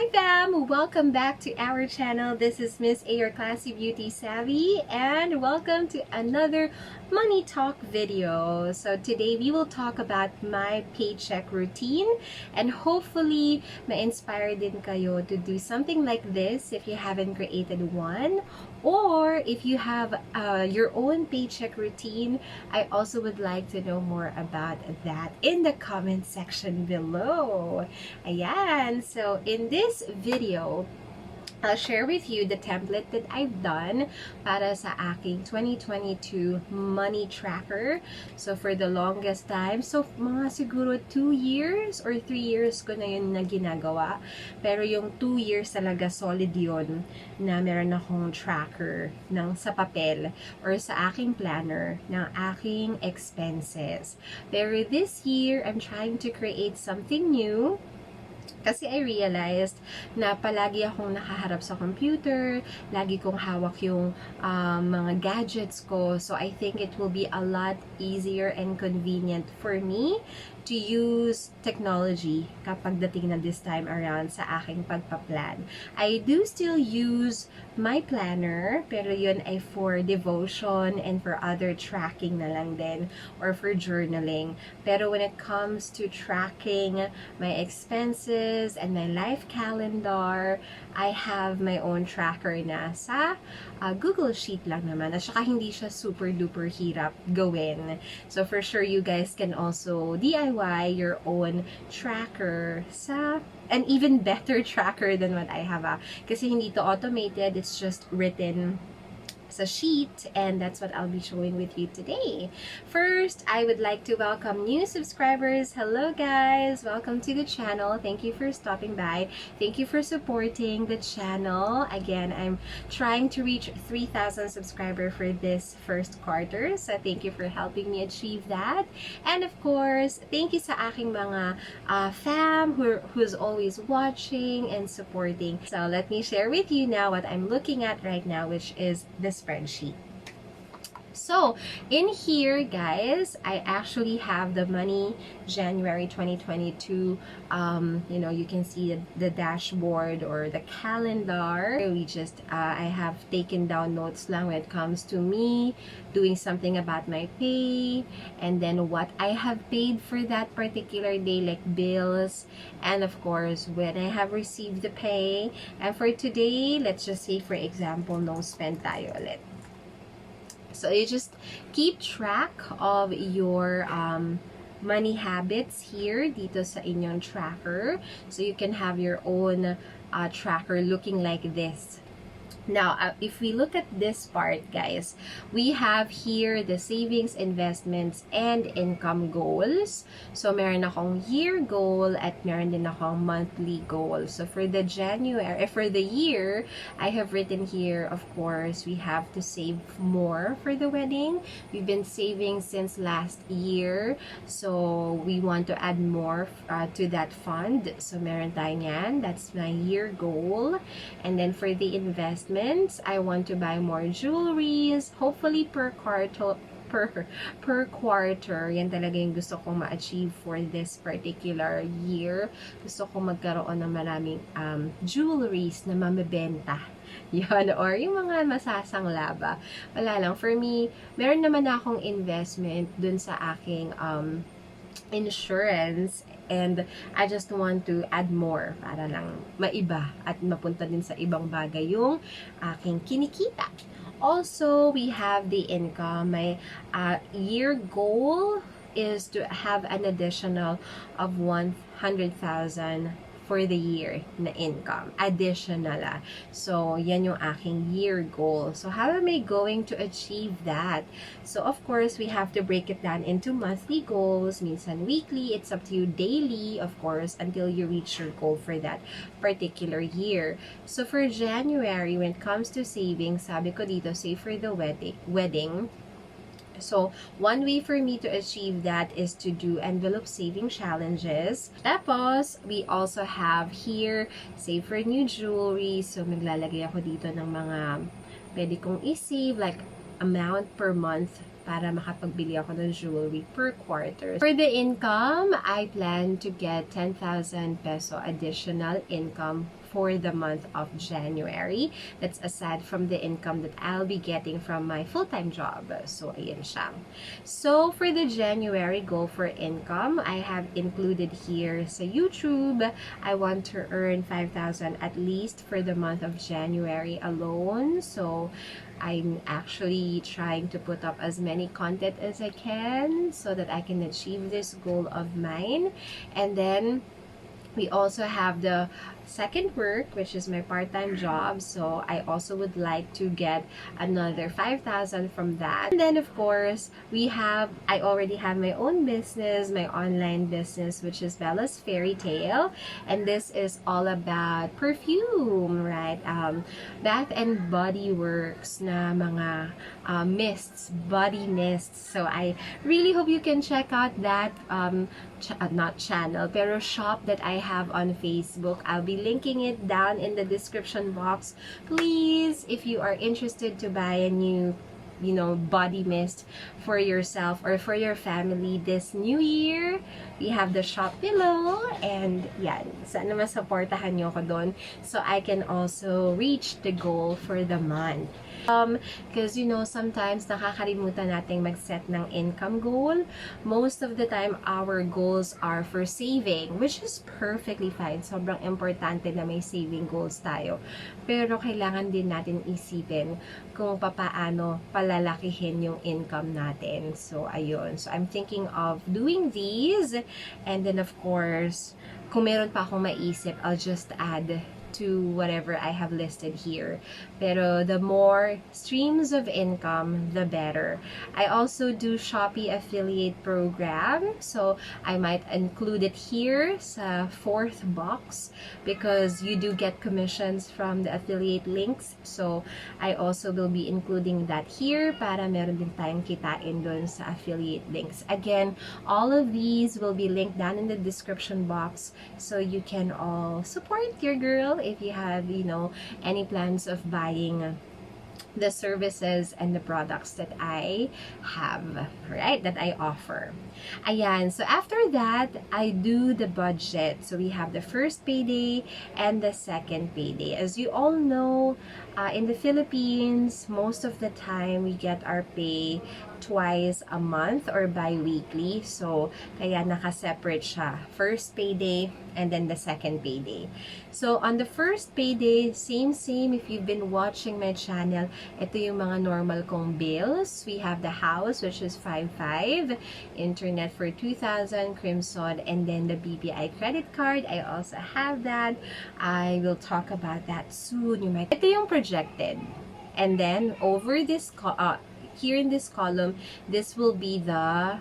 Hi fam! Welcome back to our channel. This is Miss A, your Classy Beauty Savvy, and welcome to another Money Talk video. So today we will talk about my paycheck routine, and hopefully ma-inspire din kayo to do something like this if you haven't created one, or if you have your own paycheck routine. I also would like to know more about that in the comment section below. Ayan, so in this video, I'll share with you the template that I've done para sa aking 2022 money tracker. So for the longest time, so mga siguro 2 years or 3 years ko na yun na ginagawa. Pero yung 2 years talaga solid yun na meron akong tracker ng sa papel or sa aking planner ng aking expenses. Pero this year, I'm trying to create something new. Kasi I realized na palagi akong nakaharap sa computer, lagi kong hawak yung mga gadgets ko. So I think it will be a lot easier and convenient for me to use technology kapag dating na this time around sa aking pagpa-plan. I do still use my planner, pero yun ay for devotion and for other tracking na lang din or for journaling. Pero when it comes to tracking my expenses and my life calendar, I have my own tracker na sa Google Sheet lang naman. At saka hindi siya super duper hirap gawin. So for sure you guys can also DIY your own tracker sa an even better tracker than what I have. Kasi hindi to automated, it's just written sa sheet, and that's what I'll be showing with you today. First, I would like to welcome new subscribers. Hello guys, welcome to the channel. Thank you for stopping by. Thank you for supporting the channel. Again, I'm trying to reach 3,000 subscribers for this first quarter, so thank you for helping me achieve that. And of course, thank you sa aking mga fam who's always watching and supporting. So let me share with you now what I'm looking at right now, which is the spreadsheet. So, in here, guys, I actually have the money January 2022. You know, you can see the dashboard or the calendar. We just, I have taken down notes lang when it comes to me doing something about my pay, and then what I have paid for that particular day, like bills, and of course, when I have received the pay. And for today, let's just say, for example, no spend tayo ulit. So you just keep track of your money habits here dito sa inyong tracker. So you can have your own tracker looking like this. Now, if we look at this part, guys, we have here the savings, investments, and income goals. So, meron akong year goal at meron din akong monthly goal. So, for the year, I have written here, of course, we have to save more for the wedding. We've been saving since last year. So, we want to add more to that fund. So, meron tayo yan. That's my year goal. And then, for the investment, I want to buy more jewelries, hopefully per quarter. Yan talaga yung gusto kong ma-achieve for this particular year. Gusto kong magkaroon ng maraming jewelries na mamebenta. Yan, or yung mga masasangla ba. Wala lang. For me, meron naman akong investment dun sa aking insurance, and I just want to add more para lang maiba at mapunta din sa ibang bagay yung aking kinikita. Also, we have the income. My year goal is to have an additional of 100,000 for the year na income. Additional. So, yan yung aking year goal. So, how am I going to achieve that? So, of course, we have to break it down into monthly goals, minsan weekly, it's up to you, daily, of course, until you reach your goal for that particular year. So, for January, when it comes to savings, sabi ko dito, save for the wedding. So, one way for me to achieve that is to do envelope saving challenges. Tapos, we also have here, save for new jewelry. So, maglalagay ako dito ng mga pwede kong i-save, like amount per month para makapagbili ako ng jewelry per quarter. For the income, I plan to get 10,000 peso additional income for the month of January. That's aside from the income that I'll be getting from my full-time job. So, ayan siya. So, for the January goal for income, I have included here sa YouTube, I want to earn 5,000 at least for the month of January alone. So, I'm actually trying to put up as many content as I can so that I can achieve this goal of mine. And then we also have the second work, which is my part-time job. So I also would like to get another 5,000 from that. And then of course, I already have my own business, my online business, which is Bella's Fairy Tale. And this is all about perfume, right? Bath and Body Works na mga mists, body mists. So I really hope you can check out that not channel, pero shop that I have on Facebook. I'll be linking it down in the description box. Please, if you are interested to buy a new body mist for yourself or for your family this new year, we have the shop below. And yan, sana masupportahan nyo ko doon so I can also reach the goal for the month. Because sometimes nakakalimutan nating mag-set ng income goal. Most of the time, our goals are for saving, which is perfectly fine. Sobrang importante na may saving goals tayo. Pero kailangan din natin isipin kung paano palalakihin yung income natin. So, ayun. So, I'm thinking of doing these. And then, of course, kung meron pa akong maisip, I'll just add to whatever I have listed here. Pero the more streams of income, the better. I also do Shopee affiliate program. So I might include it here sa fourth box because you do get commissions from the affiliate links. So I also will be including that here para meron din tayong kitain doon sa affiliate links. Again, all of these will be linked down in the description box so you can all support your girl if you have, any plans of buying the services and the products that I have, right, that I offer. Ayan, so after that, I do the budget. So we have the first payday and the second payday. As you all know, in the Philippines, most of the time, we get our pay twice a month or bi-weekly. So, kaya naka-separate siya. First payday and then the second payday. So, on the first payday, same if you've been watching my channel, ito yung mga normal kong bills. We have the house, which is 5,500, internet for 2,000, Crimson, and then the BPI credit card. I also have that. I will talk about that soon. Ito yung projected. And then, over this here in this column, this will be the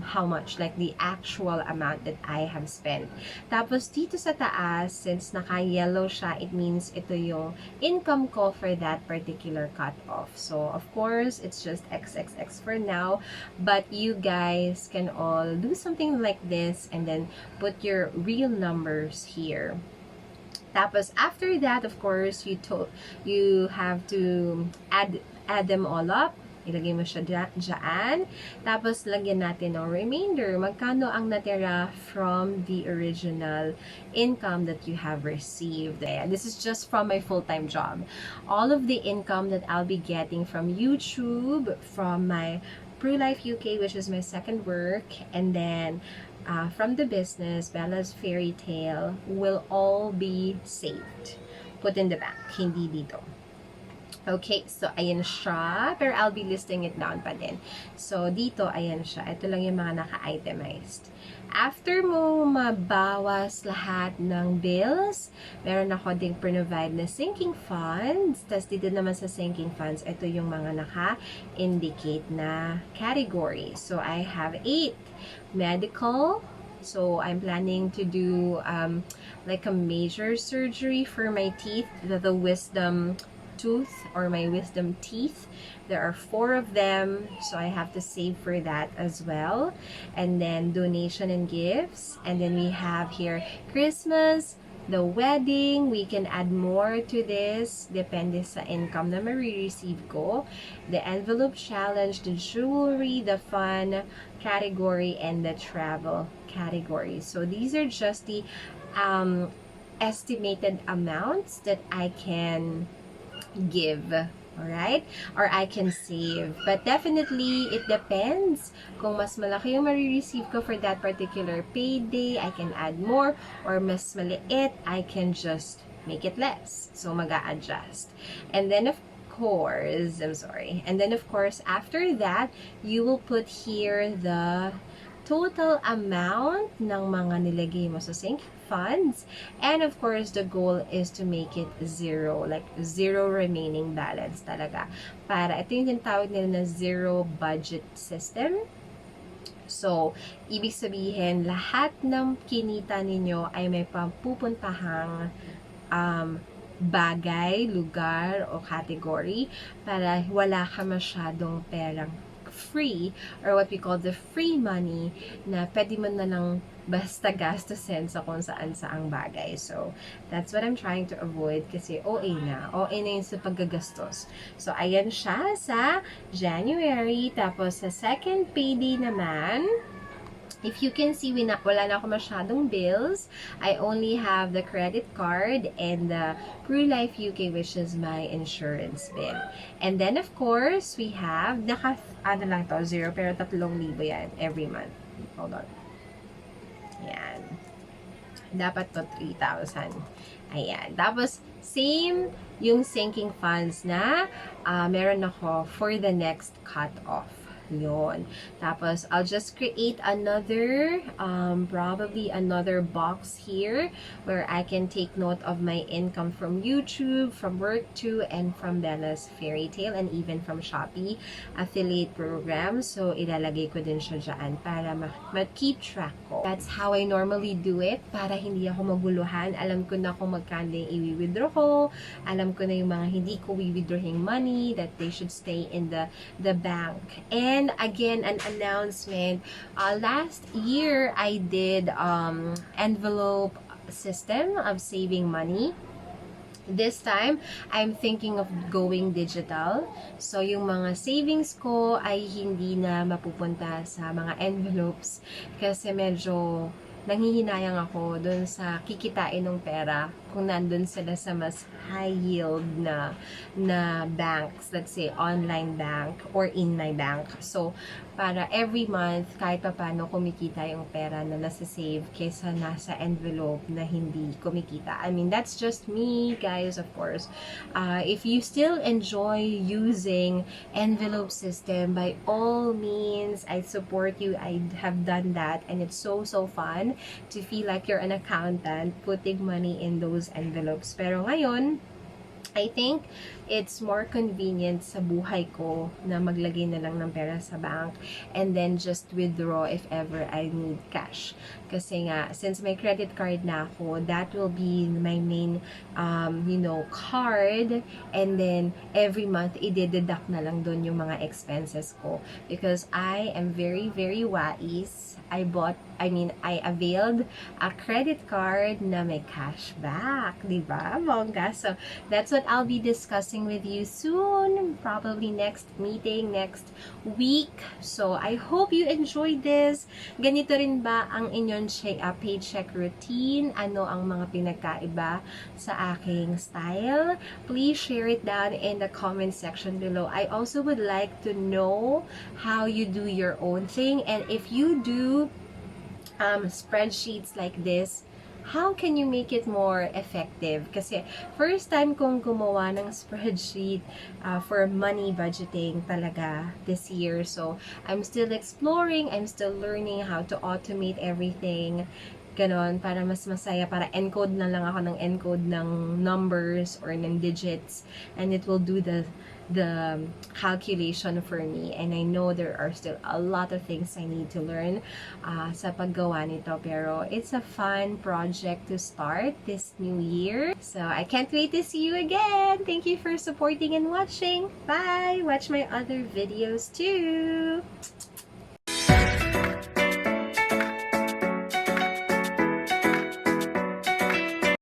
how much, like the actual amount that I have spent. Tapos dito sa taas, since naka-yellow siya, it means ito yung income ko for that particular cut-off. So, of course, it's just XXX for now, but you guys can all do something like this and then put your real numbers here. Tapos, after that, of course, you have to add them all up. Ilagay mo siya dyan. Tapos, lagyan natin ng remainder. Magkano ang natira from the original income that you have received. This is just from my full-time job. All of the income that I'll be getting from YouTube, from my ProLife UK, which is my second work, and then from the business, Bella's Fairy Tale, will all be saved. Put in the bank. Hindi dito. Okay, so ayan siya. Pero I'll be listing it down pa din. So, dito, ayan siya. Ito lang yung mga naka-itemized. After mo mabawas lahat ng bills, meron ako ding provide na sinking funds. Tapos dito naman sa sinking funds, ito yung mga naka-indicate na category. So, I have 8. Medical. So, I'm planning to do like a major surgery for my teeth, the wisdom tooth or my wisdom teeth. There are 4 of them, so I have to save for that as well. And then donation and gifts. And then we have here Christmas, the wedding. We can add more to this depende sa income na ma-receive ko. The envelope challenge, the jewelry, the fun category, and the travel category. So these are just the estimated amounts that I can give. Alright? Or I can save. But definitely, it depends. Kung mas malaki yung marireceive ko for that particular payday, I can add more. Or mas maliit, I can just make it less. So, mag-a-adjust. And then, of course, And then, of course, after that, you will put here the total amount ng mga nilagay mo sa sinking funds. And of course, the goal is to make it zero. Like, zero remaining balance talaga. Para, ito yung tinatawag nila na zero budget system. So, ibig sabihin, lahat ng kinita ninyo ay may pupuntahang bagay, lugar, o category para wala ka masyadong perang free, or what we call the free money, na pwede mo na lang basta gastusin sa kung saan-saang bagay. So, that's what I'm trying to avoid kasi OA na yun sa paggagastos. So, ayan siya sa January. Tapos, sa second payday naman, if you can see, wala na ako masyadong bills. I only have the credit card and the Pru Life UK, which is my insurance bill. And then, of course, we have, lang to, 0, pero 3,000 yan every month. Hold on. Yan. Dapat to 3,000. Ayan. Tapos, same yung sinking funds na meron ako for the next cut-off. Yun. Tapos, I'll just create another, probably another box here where I can take note of my income from YouTube, from work too, and from Bella's Fairy Tale, and even from Shopee affiliate program. So, ilalagay ko din siya dyan para ma-keep track ko. That's how I normally do it para hindi ako maguluhan. Alam ko na kung magkano yung i-withdraw ko. Alam ko na yung mga hindi ko i-withdrawing money that they should stay in the bank. And again, an announcement. Last year, I did envelope system of saving money. This time, I'm thinking of going digital. So, yung mga savings ko ay hindi na mapupunta sa mga envelopes kasi medyo nanghihinayang ako dun sa kikitain ng pera kung nandun sila sa mas high yield na banks, let's say online bank or in my bank. So, para every month, kahit pa paano kumikita yung pera na nasa-save kaysa nasa envelope na hindi kumikita. I mean, that's just me, guys, of course. If you still enjoy using envelope system, by all means, I support you. I have done that, and it's so fun to feel like you're an accountant putting money in those envelopes. Pero ngayon, I think it's more convenient sa buhay ko na maglagay na lang ng pera sa bank and then just withdraw if ever I need cash. Kasi nga, since may credit card na ako, that will be my main, card, and then every month, i-deduct na lang dun yung mga expenses ko. Because I am very, very wise. I availed a credit card na may cashback. Diba, bongga? So, that's what I'll be discussing with you soon. Probably next meeting, next week. So, I hope you enjoyed this. Ganito rin ba ang inyong paycheck routine? Ano ang mga pinagkaiba sa aking style? Please share it down in the comment section below. I also would like to know how you do your own thing. And if you do spreadsheets like this, how can you make it more effective? Kasi first time kong gumawa ng spreadsheet for money budgeting talaga this year. So, I'm still exploring, I'm still learning how to automate everything. Ganon, para mas masaya, para encode na lang ako ng encode ng numbers or ng digits, and it will do the calculation for me. And I know there are still a lot of things I need to learn sa paggawa nito, pero it's a fun project to start this new year. So I can't wait to see you again. Thank you for supporting and watching. Bye! Watch my other videos too.